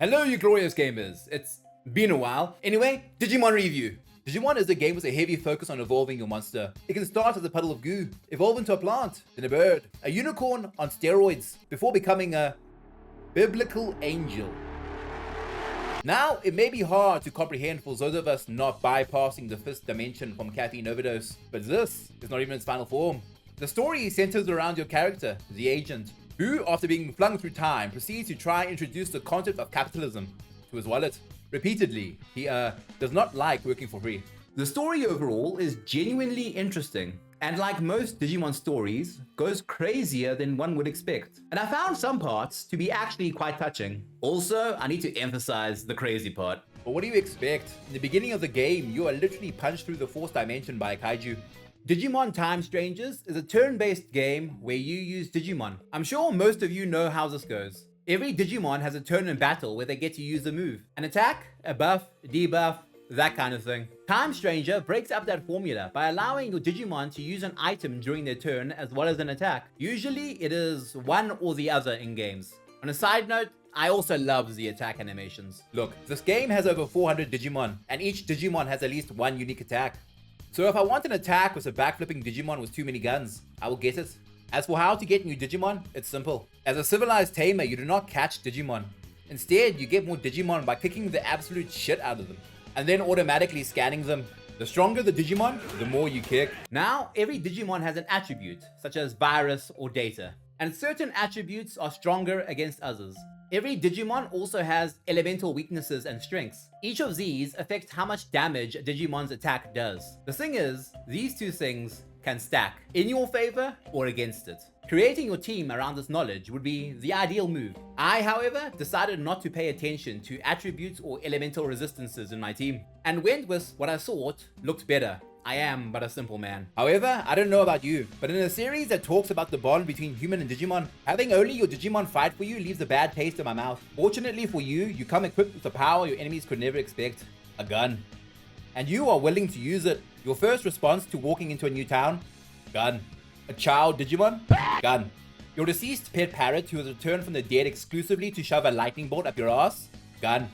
Hello, you glorious gamers. It's been a while. Anyway, Digimon review. Digimon is a game with a heavy focus on evolving your monster. It can start as a puddle of goo, evolve into a plant, then a bird, a unicorn on steroids, before becoming a biblical angel. Now, it may be hard to comprehend for those of us not bypassing the fifth dimension from caffeine overdose, but this is not even its final form. The story centers around your character, the agent, who, after being flung through time, proceeds to try and introduce the concept of capitalism to his wallet. Repeatedly, he does not like working for free. The story overall is genuinely interesting, and like most Digimon stories, goes crazier than one would expect. And I found some parts to be actually quite touching. Also, I need to emphasize the crazy part. But what do you expect? In the beginning of the game, you are literally punched through the fourth dimension by a kaiju. Digimon Time Strangers is a turn-based game where you use Digimon. I'm sure most of you know how this goes. Every Digimon has a turn in battle where they get to use a move. An attack, a buff, debuff, that kind of thing. Time Stranger breaks up that formula by allowing your Digimon to use an item during their turn as well as an attack. Usually it is one or the other in games. On a side note, I also love the attack animations. Look, this game has over 400 Digimon, and each Digimon has at least one unique attack. So if I want an attack with a backflipping Digimon with too many guns, I will get it. As for how to get new Digimon, it's simple. As a civilized tamer, you do not catch Digimon. Instead, you get more Digimon by kicking the absolute shit out of them, and then automatically scanning them. The stronger the Digimon, the more you kick. Now, every Digimon has an attribute, such as virus or data, and certain attributes are stronger against others. Every Digimon also has elemental weaknesses and strengths. Each of these affects how much damage a Digimon's attack does. The thing is, these two things can stack in your favor or against it. Creating your team around this knowledge would be the ideal move. I, however, decided not to pay attention to attributes or elemental resistances in my team, and went with what I thought looked better. I am but a simple man. However, I don't know about you, but in a series that talks about the bond between human and Digimon, having only your Digimon fight for you leaves a bad taste in my mouth. Fortunately for you, you come equipped with the power your enemies could never expect, a gun. And you are willing to use it. Your first response to walking into a new town? Gun. A child Digimon? Gun. Your deceased pet parrot who has returned from the dead exclusively to shove a lightning bolt up your ass? Gun.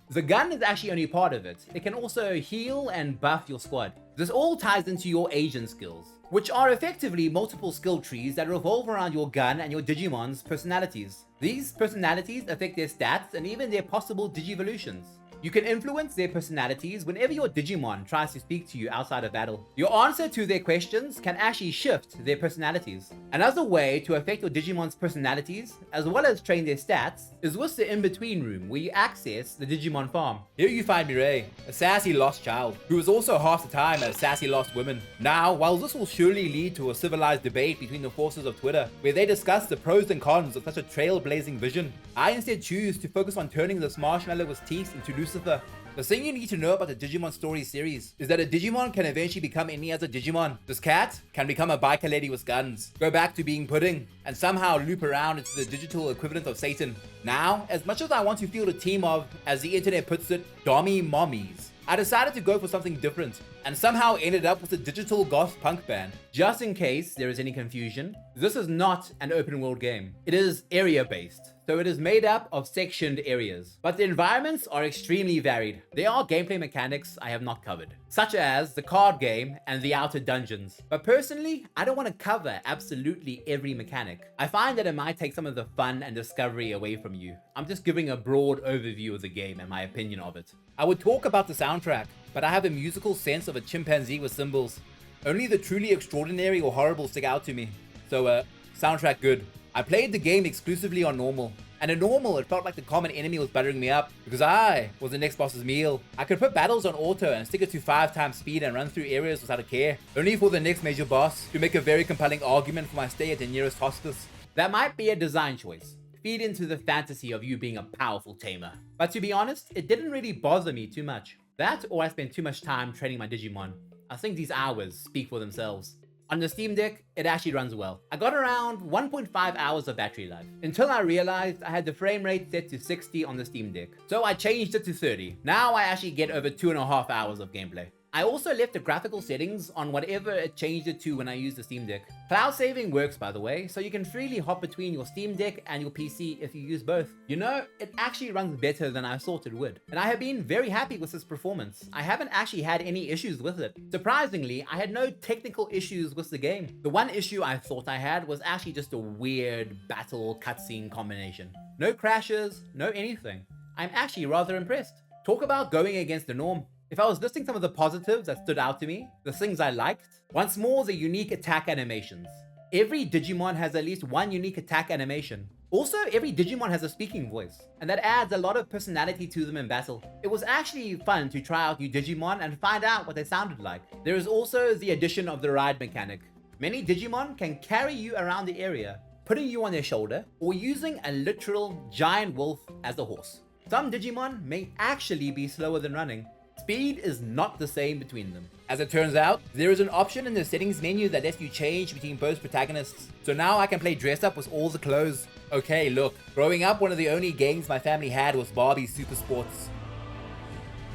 The gun is actually only part of it. It can also heal and buff your squad. This all ties into your agent skills, which are effectively multiple skill trees that revolve around your gun and your Digimon's personalities. These personalities affect their stats and even their possible Digivolutions. You can influence their personalities whenever your Digimon tries to speak to you outside of battle. Your answer to their questions can actually shift their personalities. Another way to affect your Digimon's personalities, as well as train their stats, is with the in-between room where you access the Digimon farm. Here you find Mireille, a sassy lost child, who is also half the time a sassy lost woman. Now, while this will surely lead to a civilized debate between the forces of Twitter, where they discuss the pros and cons of such a trailblazing vision, I instead choose to focus on turning this marshmallow with teeth into Lucifer. The thing you need to know about the Digimon Story series is that a Digimon can eventually become any other Digimon. This cat can become a biker lady with guns, go back to being pudding, and somehow loop around into the digital equivalent of Satan. Now, as much as I want to field a team of, as the internet puts it, dommy mommies, I decided to go for something different, and somehow ended up with a digital goth punk band. Just in case there is any confusion, this is not an open world game. It is area based, so it is made up of sectioned areas. But the environments are extremely varied. There are gameplay mechanics I have not covered, such as the card game and the outer dungeons. But personally, I don't want to cover absolutely every mechanic. I find that it might take some of the fun and discovery away from you. I'm just giving a broad overview of the game and my opinion of it. I would talk about the soundtrack, but I have a musical sense of a chimpanzee with cymbals. Only the truly extraordinary or horrible stick out to me. So, soundtrack good. I played the game exclusively on normal. And in normal, it felt like the common enemy was buttering me up, because I was the next boss's meal. I could put battles on auto and stick it to 5 times speed and run through areas without a care, only for the next major boss to make a very compelling argument for my stay at the nearest hospice. That might be a design choice. Feed into the fantasy of you being a powerful tamer. But to be honest, it didn't really bother me too much. That, or I spent too much time training my Digimon. I think these hours speak for themselves. On the Steam Deck, it actually runs well. I got around 1.5 hours of battery life, until I realized I had the frame rate set to 60 on the Steam Deck. So I changed it to 30. Now I actually get over 2.5 hours of gameplay. I also left the graphical settings on whatever it changed it to when I used the Steam Deck. Cloud saving works, by the way, so you can freely hop between your Steam Deck and your PC if you use both. You know, it actually runs better than I thought it would, and I have been very happy with its performance. I haven't actually had any issues with it. Surprisingly, I had no technical issues with the game. The one issue I thought I had was actually just a weird battle cutscene combination. No crashes, no anything. I'm actually rather impressed. Talk about going against the norm. If I was listing some of the positives that stood out to me, the things I liked, once more the unique attack animations. Every Digimon has at least one unique attack animation. Also, every Digimon has a speaking voice, and that adds a lot of personality to them in battle. It was actually fun to try out new Digimon and find out what they sounded like. There is also the addition of the ride mechanic. Many Digimon can carry you around the area, putting you on their shoulder, or using a literal giant wolf as a horse. Some Digimon may actually be slower than running. Speed is not the same between them. As it turns out, there is an option in the settings menu that lets you change between both protagonists. So now I can play dress up with all the clothes. Okay, look, growing up, one of the only games my family had was Barbie Super Sports.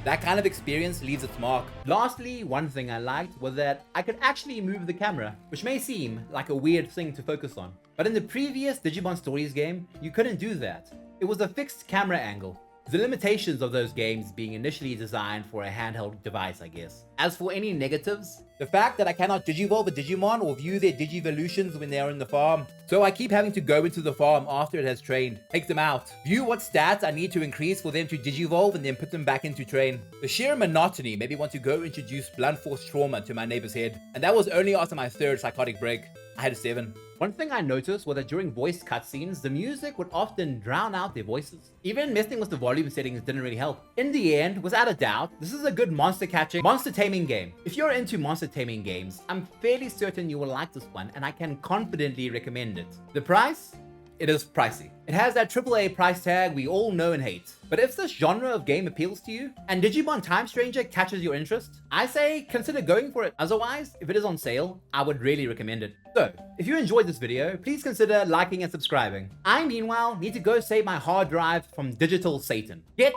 That kind of experience leaves its mark. Lastly, one thing I liked was that I could actually move the camera, which may seem like a weird thing to focus on. But in the previous Digimon Stories game, you couldn't do that. It was a fixed camera angle. The limitations of those games being initially designed for a handheld device, I guess. As for any negatives, the fact that I cannot digivolve a Digimon or view their Digivolutions when they are in the farm. So I keep having to go into the farm after it has trained, take them out, view what stats I need to increase for them to digivolve and then put them back into train. The sheer monotony made me want to go introduce blunt force trauma to my neighbor's head. And that was only after my third psychotic break. I had a 7. One thing I noticed was that during voice cutscenes, the music would often drown out their voices. Even messing with the volume settings didn't really help. In the end, without a doubt, this is a good monster catching, monster taming game. If you're into monster taming games, I'm fairly certain you will like this one, and I can confidently recommend it. The price? It is pricey. It has that AAA price tag we all know and hate. But if this genre of game appeals to you, and Digimon Time Stranger catches your interest, I say consider going for it. Otherwise, if it is on sale, I would really recommend it. So, if you enjoyed this video, please consider liking and subscribing. I, meanwhile, need to go save my hard drive from digital Satan. Get